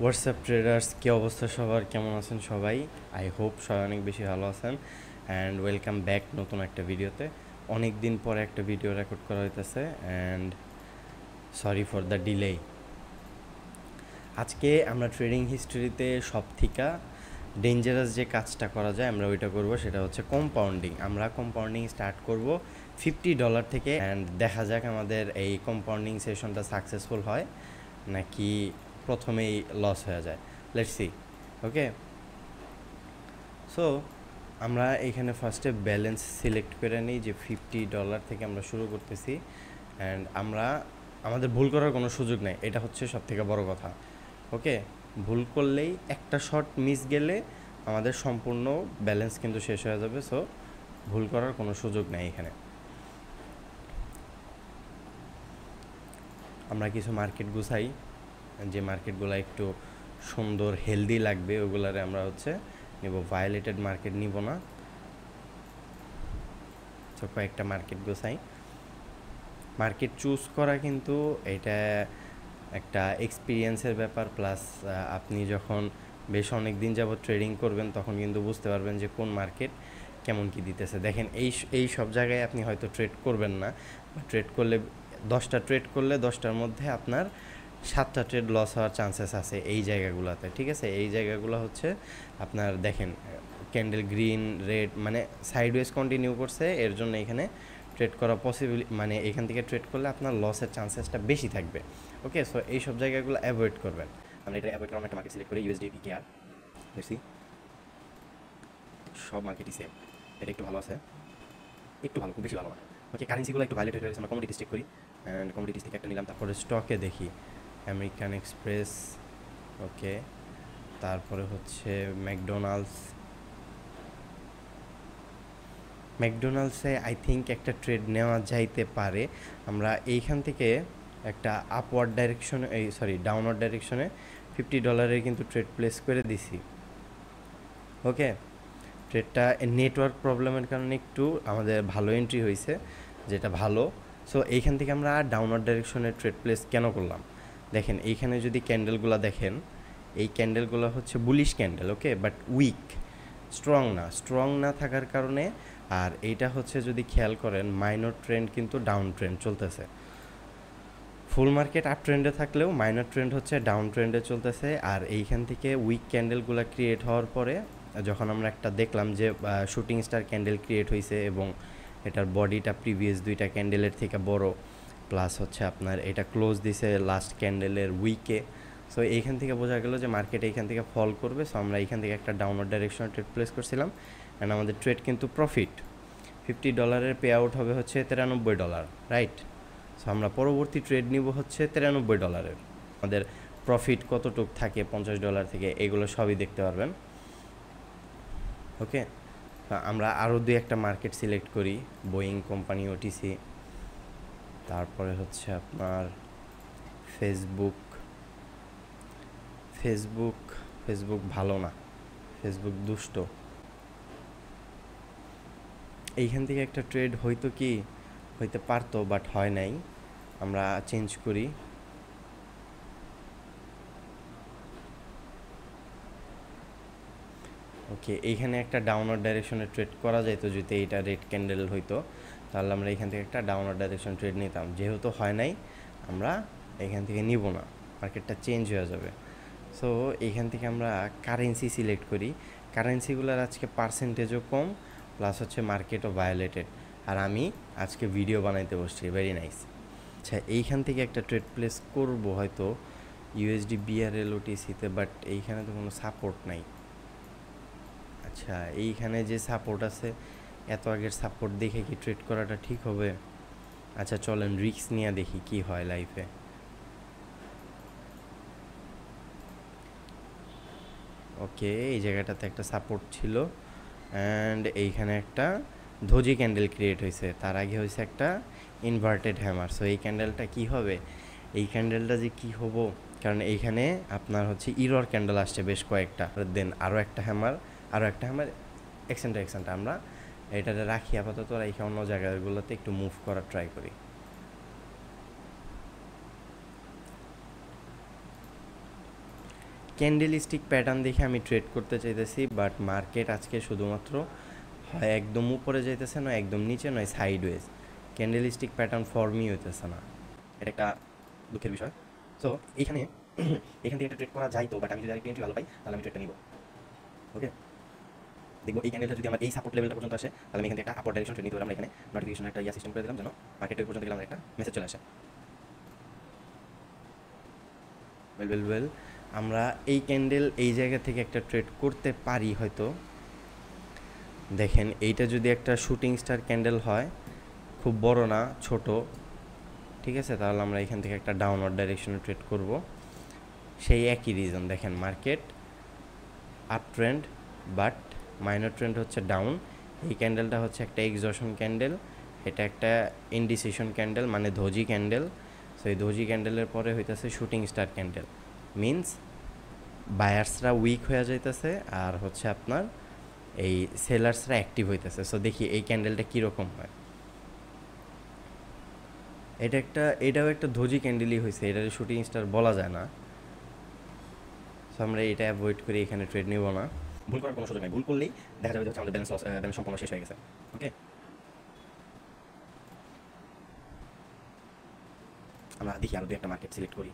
WhatsApp traders, কী অবস্থা সবার? কেমন আছেন সবাই? আই হোপ সবাই অনেক বেশি ভালো আছেন। অ্যান্ড ওয়েলকাম ব্যাক নতুন একটা ভিডিওতে। অনেক দিন পরে একটা ভিডিও রেকর্ড করা হইতেছে and sorry for the delay. আজকে আমরা ট্রেডিং হিস্ট্রিতে সব থেকে ডেঞ্জারাস যে কাজটা করা যায় আমরা ওইটা করব, সেটা হচ্ছে কম্পাউন্ডিং। আমরা কম্পাউন্ডিং স্টার্ট করব $50 থেকে অ্যান্ড দেখা যাক আমাদের এই কম্পাউন্ডিং সেশনটা সাকসেসফুল হয় নাকি প্রথমেই লস হয়ে যায়। Let's see. ওকে, সো আমরা এখানে ফার্স্টে ব্যালেন্স সিলেক্ট করে নিই যে $50 থেকে আমরা শুরু করতেছি অ্যান্ড আমাদের ভুল করার কোনো সুযোগ নেই, এটা হচ্ছে সবথেকে বড় কথা। ওকে, ভুল করলেই একটা শট মিস গেলে আমাদের সম্পূর্ণ ব্যালেন্স কিন্তু শেষ হয়ে যাবে। সো ভুল করার কোনো সুযোগ নেই এখানে। আমরা কিছু মার্কেট গুছাই, যে মার্কেটগুলো একটু সুন্দর হেলদি লাগবে ওগুলারে আমরা হচ্ছে নেব। ভায়োলেটেড মার্কেট নিব না। তো কয়েকটা মার্কেট গোছাই। মার্কেট চুজ করা কিন্তু এটা একটা এক্সপিরিয়েন্সের ব্যাপার, প্লাস আপনি যখন বেশ অনেক দিন যাবত ট্রেডিং করবেন তখন কিন্তু বুঝতে পারবেন যে কোন মার্কেট কেমন কি দিতেছে। দেখেন, এই সব জায়গায় আপনি হয়তো ট্রেড করবেন না, বা ট্রেড করলে 10টা ট্রেড করলে 10টার মধ্যে আপনার 7টা ট্রেড লস হওয়ার চান্সেস আছে এই জায়গাগুলোতে। ঠিক আছে, এই জায়গাগুলো হচ্ছে আপনার দেখেন ক্যান্ডেল গ্রিন রেড মানে সাইডওয়েজ কন্টিনিউ করছে, এর জন্য এখানে ট্রেড করা পসিবল, মানে এখান থেকে ট্রেড করলে আপনার লসের চান্সেসটা বেশি থাকবে। ওকে, সো এই সব জায়গাগুলো অ্যাভয়েড করবেন। আমরা এটা অ্যাভয়েড করার একটা মার্কেট সিলেক্ট করি, ইউএসডি পিকেআর। দেখছি সব মার্কেটই সেম, এটা একটু ভালো আছে, একটু ভালো, খুব বেশি ভালো না। ওকে, কারেন্সিগুলো একটু ভাইলেট হয়ে গেছে, আমরা কমোডিটিস চেক করি অ্যান্ড কমোডিটিস থেকে একটা নিলাম। তারপরে স্টকে দেখি আমেরিকান এক্সপ্রেস, ওকে, তারপরে হচ্ছে ম্যাকডোনাল্ডসে আই থিঙ্ক একটা ট্রেড নেওয়া যাইতে পারে। আমরা এইখান থেকে একটা আপওয়ার্ড ডাইরেকশনে, ডাউনওয়ার্ড ডাইরেকশনে $50 কিন্তু ট্রেড প্লেস করে দিছি। ওকে, ট্রেডটা নেটওয়ার্ক প্রবলেমের কারণে একটু আমাদের ভালো এন্ট্রি হয়েছে, যেটা ভালো। সো এইখান থেকে আমরা ডাউনওয়ার্ড ডাইরেকশনে ট্রেড প্লেস কেন করলাম? দেখেন এইখানে যদি ক্যান্ডেলগুলো দেখেন, এই ক্যান্ডেলগুলো হচ্ছে bullish candle, okay, but weak, strong না থাকার কারণে। আর এইটা হচ্ছে যদি খেয়াল করেন মাইনর ট্রেন্ড কিন্তু ডাউন ট্রেন্ড চলতেছে। ফুল মার্কেট আপ ট্রেন্ডে থাকলেও মাইনর ট্রেন্ড হচ্ছে ডাউন ট্রেন্ডে চলতেছে। আর এইখান থেকে উইক ক্যান্ডেলগুলো ক্রিয়েট হওয়ার পরে যখন আমরা একটা দেখলাম যে শুটিং স্টার ক্যান্ডেল ক্রিয়েট হয়েছে এবং এটার বডিটা প্রিভিয়াস দুইটা ক্যান্ডেলের থেকে বড়, প্লাস হচ্ছে আপনার এটা ক্লোজ দিছে লাস্ট ক্যান্ডেলের উইকে। সো এইখান থেকে বোঝা গেল যে মার্কেট এইখান থেকে ফল করবে। সো আমরা এইখান থেকে একটা ডাউনওয়ার্ড ডাইরেকশনে ট্রেড প্লেস করছিলাম অ্যান্ড আমাদের ট্রেড কিন্তু প্রফিট। $50 পে আউট হবে হচ্ছে $93, রাইট? সো আমরা পরবর্তী ট্রেড নিব হচ্ছে $93। আমাদের প্রফিট কতটুক থাকে $50 থেকে, এগুলো সবই দেখতে পারবেন। ওকে, আমরা আরও দুই একটা মার্কেট সিলেক্ট করি, বোয়িং কোম্পানি, ওটিসি, তারপরে হচ্ছে আপনার ফেসবুক ভালো না, ফেসবুক দুষ্ট। এইখান থেকে একটা ট্রেড হইতে পারতো, বাট হয় নাই, আমরা চেঞ্জ করি। ওকে, এইখানে একটা ডাউনওয়ার্ড ডাইরেকশনে ট্রেড করা যাইতো যদি এইটা রেড ক্যান্ডেল হইতো, তাহলে আমরা এখান থেকে একটা ডাউনওয়ার্ড ডাইরেকশন ট্রেড নিতাম। যেহেতু হয় নাই, আমরা এখান থেকে নিব না, মার্কেটটা চেঞ্জ হয়ে যাবে। সো এইখান থেকে আমরা কারেন্সি সিলেক্ট করি। কারেন্সিগুলোর আজকে পার্সেন্টেজও কম, প্লাস হচ্ছে মার্কেটও ভায়োলেটেড। আর আমি আজকে ভিডিও বানাইতে বসছি, ভেরি নাইস। আচ্ছা, এইখান থেকে একটা ট্রেড প্লেস করব হয়তো ইউএসডি বিআরএল ওটিসিতে, বাট এইখানে তো কোনো সাপোর্ট নাই। আচ্ছা, এইখানে যে সাপোর্ট আছে, এত আগের সাপোর্ট দেখে কি ট্রেড করাটা ঠিক হবে? আচ্ছা চলেন রিস্ক নিয়ে দেখি কি হয় লাইফে। ওকে, এই জায়গাটাতে একটা সাপোর্ট ছিল অ্যান্ড এইখানে একটা ধোজি ক্যান্ডেল ক্রিয়েট হয়েছে, তার আগে হয়েছে একটা ইনভার্টেড হ্যামার। সো এই ক্যান্ডেলটা কি হবে? এই ক্যান্ডেলটা যে কি হবো, কারণ এইখানে আপনার হচ্ছে ইরর ক্যান্ডেল আসছে বেশ কয়েকটা, দেন আরও একটা হ্যামার, এক্সেন্টা আমরা এটাতে রাখি আপাতত, রেখে অন্য জায়গাগুলোতে একটু মুভ করার ট্রাই করি। ক্যান্ডেল স্টিক প্যাটার্ন দেখে আমি ট্রেড করতে চাইতেছি, বাট মার্কেট আজকে শুধুমাত্র হয় একদম উপরে যাইতেছে, নয় একদম নিচে, নয় সাইডওয়েজ। ক্যান্ডেল স্টিক প্যাটার্ন ফর্মই হইতেছে না, এটা একটা দুঃখের বিষয়। সো এইখানে এখান থেকে একটা ট্রেড করা যায় তো, বাট আমি যদি আরেকটু এন্ট্রি ভালো পাই তাহলে আমি ট্রেডটা নিব। ওকে, দেখবো এই ক্যান্ডেলটা যদি আমার এই সাপোর্ট লেভেলটা পর্যন্ত আসে তাহলে আমি এখান থেকে একটা আপওয়ার্ড ডাইরেকশন ট্রেড নিতে পারি। আমরা এখানে নোটিফিকেশন একটা সিস্টেম করে দিলাম যেন মার্কেটের পর্যন্ত গেলে একটা মেসেজ চলে আসে। ওয়েল আমরা এই ক্যান্ডেল এই জায়গা থেকে একটা ট্রেড করতে পারি হয়তো। দেখেন এইটা যদি একটা শুটিং স্টার ক্যান্ডেল হয়, খুব বড় না, ছোট, ঠিক আছে, তাহলে আমরা এখান থেকে একটা ডাউনওয়ার্ড ডাইরেকশনে ট্রেড করব। সেই একই রিজন, দেখেন market up trend but minor trend হচ্ছে ডাউন। এই ক্যান্ডেলটা হচ্ছে একটা এক্সজশন ক্যান্ডেল, এটা একটা ইনডিসিশন ক্যান্ডেল মানে ধোজি ক্যান্ডেল। সো এই ধোজি ক্যান্ডেলের পরে হইতেছে শুটিং স্টার ক্যান্ডেল, মিনস বায়ার্সরা উইক হয়ে যাইতেছে আর হচ্ছে আপনার এই সেলার্সরা অ্যাক্টিভ হইতেছে। সো দেখি এই ক্যান্ডেলটা কীরকম হয়। এটাও একটা ধোজি ক্যান্ডেলই হয়েছে, এটা শুটিং স্টার বলা যায় না। সো আমরা এটা অ্যাভয়েড করে এখানে ট্রেড নিব না, ভুল করার কোনো সুযোগ নেই। ভুল করলেই দেখা যাবে হচ্ছে আমাদের ব্যালেন্স সম্পূর্ণ শেষ হয়ে গেছে। ওকে, আমরা দেখি আরও দু একটা মার্কেট সিলেক্ট করি।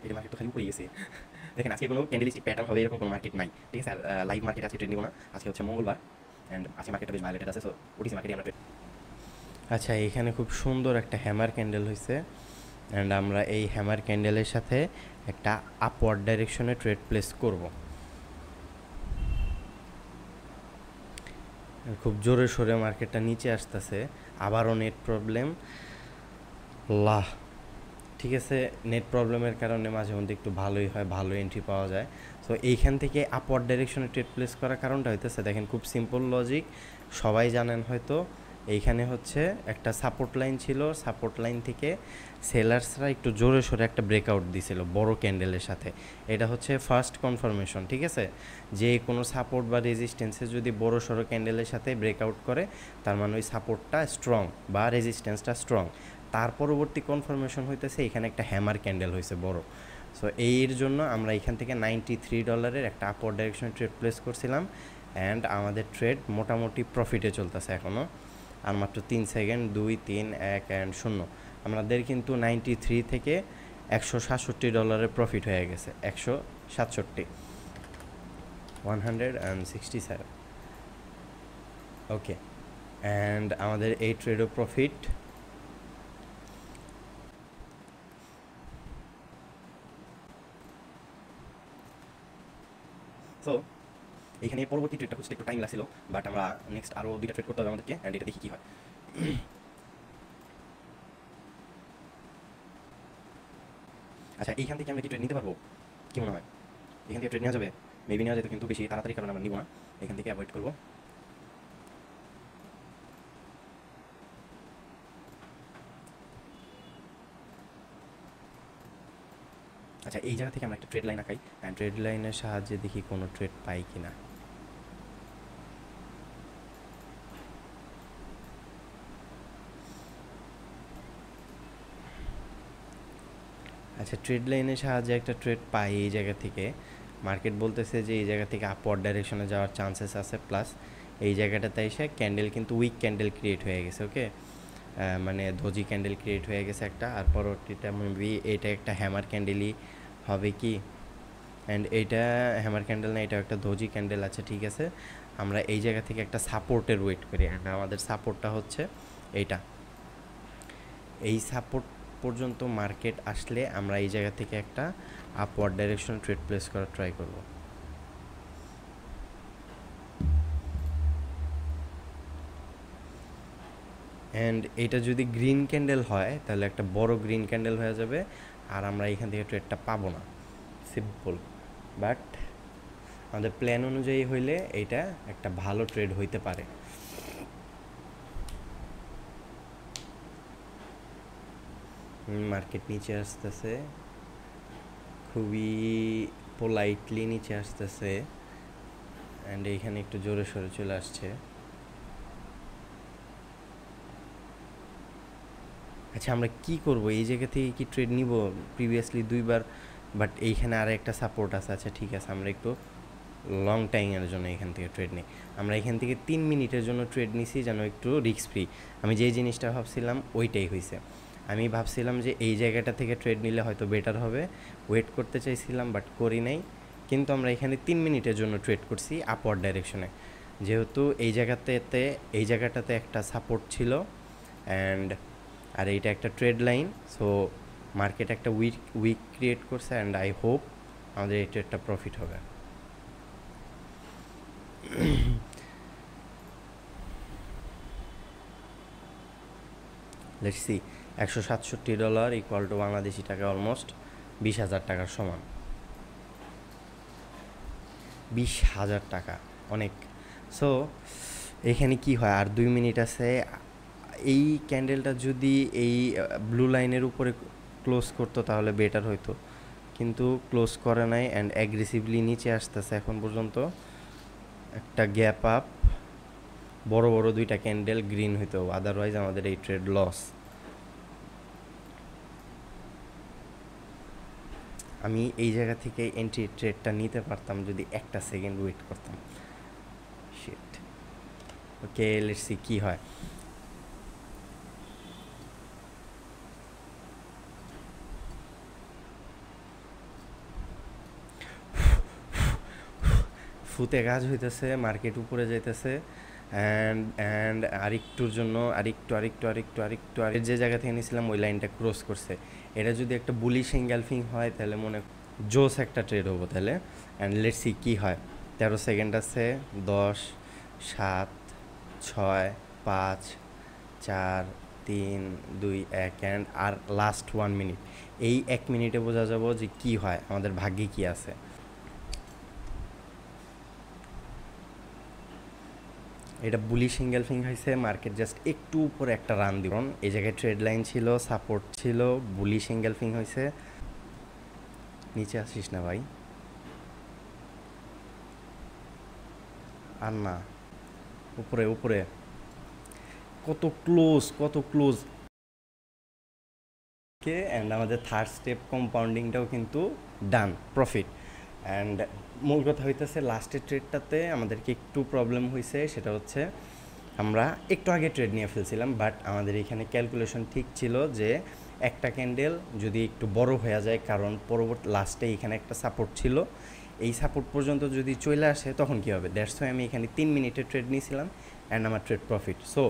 এই মার্কেট তো খালি উপরে গেছে। দেখেন আজকে কোনো ক্যান্ডেলিস্টিক প্যাটার্ন হবে এরকম কোনো মার্কেট নাই, ঠিক আছে। আর লাইভ মার্কেট আজকে ট্রেড নিব না, আজকে হচ্ছে মঙ্গলবার অ্যান্ড আজকে মার্কেটটা বেশ ভায়োলেটেড আছে। সো ওটিসি মার্কেটে আমরা ট্রেড। আচ্ছা, এখানে খুব সুন্দর একটা হ্যামার ক্যান্ডেল হয়েছে অ্যান্ড আমরা এই হ্যামার ক্যান্ডেলের সাথে একটা আপওয়ার্ড ডাইরেকশনে ট্রেড প্লেস করব। খুব জোরে সোরে মার্কেটটা নিচে আসতেছে, আবারও নেট প্রবলেম। লাহ, ঠিক আছে, নেট প্রবলেমের কারণে মাঝে মধ্যে একটু ভালোই হয়, ভালো এন্ট্রি পাওয়া যায়। সো এইখান থেকে আপওয়ার্ড ডাইরেকশনে ট্রেড প্লেস করার কারণটা হইতেছে, দেখেন খুব সিম্পল লজিক, সবাই জানেন হয়তো। এইখানে হচ্ছে একটা সাপোর্ট লাইন ছিল, সাপোর্ট লাইন থেকে সেলার্সরা একটু জোরে সোরে একটা ব্রেকআউট দিছিল বড় ক্যান্ডেলের সাথে। এটা হচ্ছে ফার্স্ট কনফার্মেশন, ঠিক আছে। যে কোনো সাপোর্ট বা রেজিস্ট্যান্সে যদি বড় সড়ো ক্যান্ডেলের সাথে ব্রেকআউট করে তার মানে ওই সাপোর্টটা স্ট্রং বা রেজিস্ট্যান্সটা স্ট্রং। তার পরবর্তী কনফার্মেশন হইতেছে এখানে একটা হ্যামার ক্যান্ডেল হয়েছে বড়। সো এর জন্য আমরা এখান থেকে $93 একটা আপওয়ার্ড ডাইরেকশন ট্রেড প্লেস করছিলাম অ্যান্ড আমাদের ট্রেড মোটামুটি প্রফিটে চলতেছে এখনও। আর মাত্র 3 সেকেন্ড, 2, 3, 1 অ্যান্ড 0 আমাদের কিন্তু 93 থেকে $167 প্রফিট হয়ে গেছে। 167, 167। ওকে, অ্যান্ড আমাদের এই ট্রেডও প্রফিট। সো এখানে পরবর্তী ট্রেডটা খুঁজতে একটু টাইম লাগছিল, বাট আমরা নেক্সট আরও 2টা ট্রেড করতে হবে আমাদেরকে অ্যান্ড এটা দেখি কী হয়। আচ্ছা, এইখান থেকে আমরা কি ট্রেড নিতে পারবো, কি মনে হয়? এখান থেকে ট্রেড নেওয়া যাবে? মেবি নেওয়া যেত, কিন্তু বেশি তাড়াতাড়ি কারণে আমরা নিব না, এখান থেকে অ্যাভয়েড করবো। আচ্ছা, এই জায়গা থেকে আমরা একটা ট্রেড লাইন আঁকাই অ্যান্ড ট্রেড লাইনের সাহায্যে দেখি কোনো ট্রেড পাই কি না। আচ্ছা, ট্রেড লাইনের সাহায্যে একটা ট্রেড পাই এই জায়গা থেকে। মার্কেট বলতেছে যে এই জায়গা থেকে আপওয়ার্ড ডাইরেকশনে যাওয়ার চান্সেস আছে, প্লাস এই জায়গাটাতে এসে ক্যান্ডেল কিন্তু উইক ক্যান্ডেল ক্রিয়েট হয়ে গেছে। ওকে, মানে ধোজি ক্যান্ডেল ক্রিয়েট হয়ে গেছে একটা, আর পরবর্তীটা মেবি এটা একটা হ্যামার ক্যান্ডেলই হবে কি। অ্যান্ড এইটা হ্যামার ক্যান্ডেল না, এটা একটা ধোজি ক্যান্ডেল আছে, ঠিক আছে। আমরা এই জায়গা থেকে একটা সাপোর্টের ওয়েট করি অ্যান্ড আমাদের সাপোর্টটা হচ্ছে এইটা। এই সাপোর্ট পর্যন্ত মার্কেট আসলে আমরা এই জায়গা থেকে একটা আপওয়ার্ড ডাইরেকশন ট্রেড প্লেস করার ট্রাই করব। অ্যান্ড এটা যদি গ্রিন ক্যান্ডেল হয় তাহলে একটা বড় গ্রিন ক্যান্ডেল হয়ে যাবে আর আমরা এখান থেকে ট্রেডটা পাবো না, সিম্পল। বাট আমাদের প্ল্যান অনুযায়ী হইলে এইটা একটা ভালো ট্রেড হইতে পারে। মার্কেট নিচে আসতেছে, খুবই পোলাইটলি নিচে আসতেছে অ্যান্ড এইখানে একটু জোরে সোরে চলে আসছে। আচ্ছা, আমরা কি করব? এই জায়গা থেকে কি ট্রেড নিব? প্রিভিয়াসলি 2বার বাট এইখানে আর একটা সাপোর্ট আছে। আচ্ছা ঠিক আছে, আমরা একটু লং টাইমের জন্য এখান থেকে ট্রেড নিই। আমরা এখান থেকে 3 মিনিটের জন্য ট্রেড নিছি, যেন একটু রিস্ক ফ্রি। আমি যেই জিনিসটা ভাবছিলাম ওইটাই হয়েছে। আমি ভাবছিলাম যে এই জায়গাটা থেকে ট্রেড নিলে হয়তো বেটার হবে, ওয়েট করতে চাইছিলাম বাট করি নাই। কিন্তু আমরা এখানে 3 মিনিটের জন্য ট্রেড করছি আপওয়ার্ড ডাইরেকশনে, যেহেতু এই জায়গাটাতে একটা সাপোর্ট ছিল অ্যান্ড আর এইটা একটা ট্রেড লাইন। সো মার্কেট একটা উইক ক্রিয়েট করছে অ্যান্ড আই হোপ আমাদের এই ট্রেডটা প্রফিট হবে। Let's see, $167 equal to Bangladeshi টাকা অলমোস্ট 20,000 টাকার সমান। 20,000 টাকা অনেক। সো এখানে কি হয়, আর 2 মিনিট আছে। এই ক্যান্ডেলটা যদি এই ব্লু লাইনের উপরে ক্লোজ করতো তাহলে বেটার হইতো, কিন্তু ক্লোজ করে নাই অ্যান্ড অ্যাগ্রেসিভলি নিচে আসতেছে এখন পর্যন্ত। একটা গ্যাপ আপ, বড় বড় দুইটা ক্যান্ডেল গ্রিন হইতো, আদারওয়াইজ আমাদের এই ট্রেড লস। আমি এই জায়গা থেকে এন্ট্রি ট্রেডটা নিতে পারতাম যদি একটা সেকেন্ড ওয়েট করতাম। শিট। ওকে, লেটস সি কি হয়। ফুতে কাজ হইতেছে, মার্কেট উপরে যাইতেছে অ্যান্ড আরেকটুর জন্য আরেকটু যে জায়গা থেকে নিয়েছিলাম ওই লাইনটা ক্রস করছে। এটা যদি একটা বুলিশ এঙ্গালফিং হয় তাহলে মনে জোস একটা ট্রেড হবো তাহলে। অ্যান্ড লেটস সি কী হয়। 13 সেকেন্ড আছে। 10, 7, 6, 5, 4, 3, 2, 1 অ্যান্ড আর লাস্ট 1 মিনিট। এই 1 মিনিটে বোঝা যাবো যে কী হয়, আমাদের ভাগ্যে কী আছে। এটা বুলিশ এঙ্গেলফিং হয়েছে, মার্কেট জাস্ট একটু উপরে একটা রান দিব। এই জায়গায় ট্রেড লাইন ছিল, সাপোর্ট ছিল, বুলিশ এঙ্গেলফিং হয়েছে। নিচে আসিস না ভাই, আর না, উপরে উপরে। কত ক্লোজ কে। অ্যান্ড আমাদের থার্ড স্টেপ কম্পাউন্ডিংটাও কিন্তু ডান, প্রফিট। অ্যান্ড মূল কথা হইতেছে লাস্টের ট্রেডটাতে আমাদেরকে একটু প্রবলেম হয়েছে, সেটা হচ্ছে আমরা একটু আগে ট্রেড নিয়ে ফেলছিলাম, বাট আমাদের এখানে ক্যালকুলেশন ঠিক ছিল যে একটা ক্যান্ডেল যদি একটু বড় হয়ে যায়, কারণ পরবর্তী লাস্টে এখানে একটা সাপোর্ট ছিল, এই সাপোর্ট পর্যন্ত যদি চলে আসে তখন কী হবে। দ্যাটস ওয়াই আমি এখানে 3 মিনিটের ট্রেড নিয়েছিলাম অ্যান্ড আমার ট্রেড প্রফিট। সো